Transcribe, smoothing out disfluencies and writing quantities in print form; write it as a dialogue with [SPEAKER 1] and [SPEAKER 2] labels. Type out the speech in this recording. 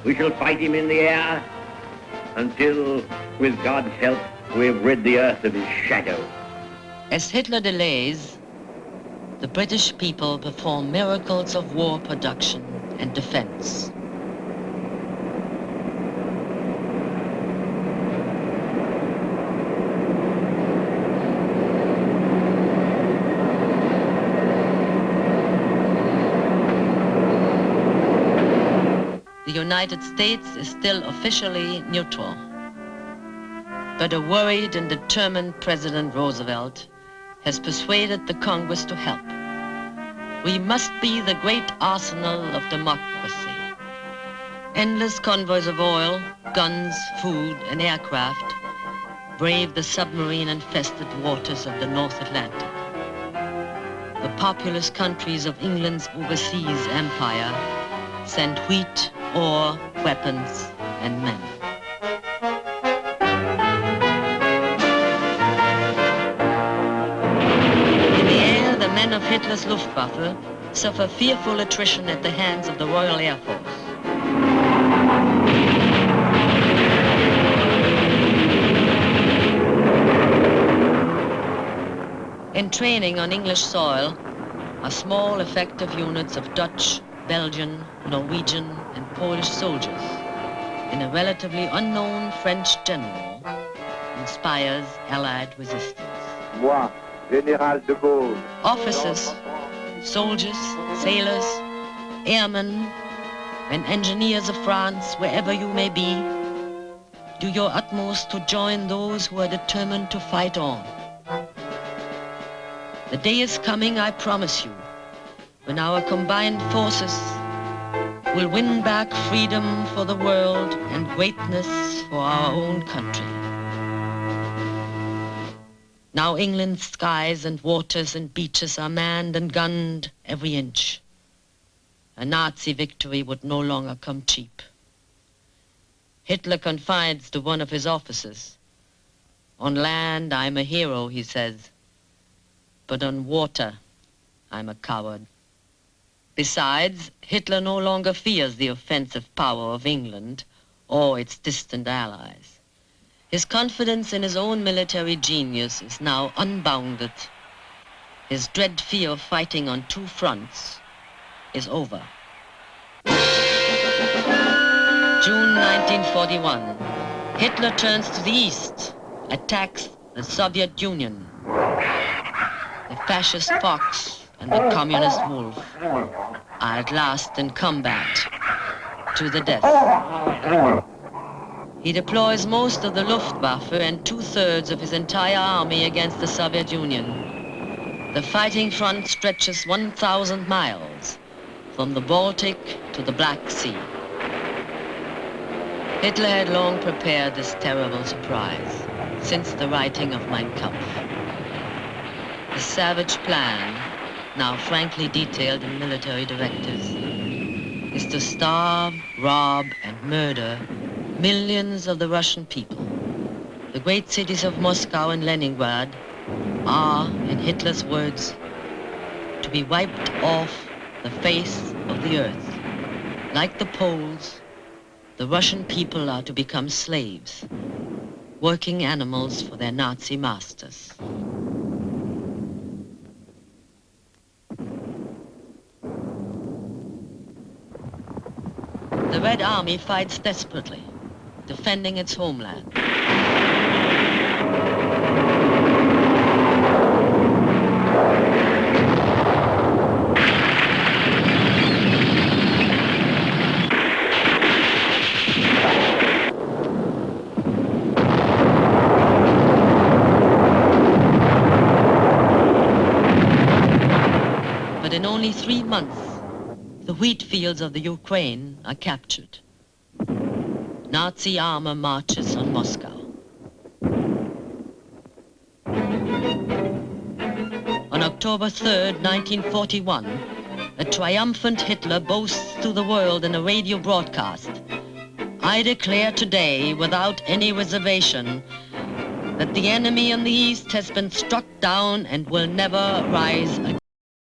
[SPEAKER 1] We shall fight him in the air until, with God's help, we have rid the earth of his shadow.
[SPEAKER 2] As Hitler delays, the British people perform miracles of war production and defense. The United States is still officially neutral, but a worried and determined President Roosevelt has persuaded the Congress to help. We must be the great arsenal of democracy. Endless convoys of oil, guns, food, and aircraft brave the submarine-infested waters of the North Atlantic. The populous countries of England's overseas empire send wheat, ore, weapons, and men. In the air, the men of Hitler's Luftwaffe suffer fearful attrition at the hands of the Royal Air Force. In training on English soil are small, effective units of Dutch, Belgian, Norwegian, and Polish soldiers in a relatively unknown French general inspires Allied resistance.
[SPEAKER 3] Moi, Général de Gaulle.
[SPEAKER 2] Officers, soldiers, sailors, airmen, and engineers of France, wherever you may be, do your utmost to join those who are determined to fight on. The day is coming, I promise you, when our combined forces will win back freedom for the world and greatness for our own country. Now England's skies and waters and beaches are manned and gunned every inch. A Nazi victory would no longer come cheap. Hitler confides to one of his officers, "On land, I'm a hero," he says, "but on water, I'm a coward." Besides, Hitler no longer fears the offensive power of England or its distant allies. His confidence in his own military genius is now unbounded. His dread fear of fighting on two fronts is over. June 1941. Hitler turns to the east, attacks the Soviet Union. The fascist fox and the communist wolf are at last in combat to the death. He deploys most of the Luftwaffe and 2/3 of his entire army against the Soviet Union. The fighting front stretches 1,000 miles from the Baltic to the Black Sea. Hitler had long prepared this terrible surprise since the writing of Mein Kampf. The savage plan, now frankly detailed in military directives, is to starve, rob, and murder millions of the Russian people. The great cities of Moscow and Leningrad are, in Hitler's words, to be wiped off the face of the earth. Like the Poles, the Russian people are to become slaves, working animals for their Nazi masters. The Red Army fights desperately, defending its homeland. But in only 3 months, the wheat fields of the Ukraine are captured. Nazi armor marches on Moscow. On October 3rd, 1941, a triumphant Hitler boasts to the world in a radio broadcast, "I declare today, without any reservation, that the enemy in the East has been struck down and will never rise again."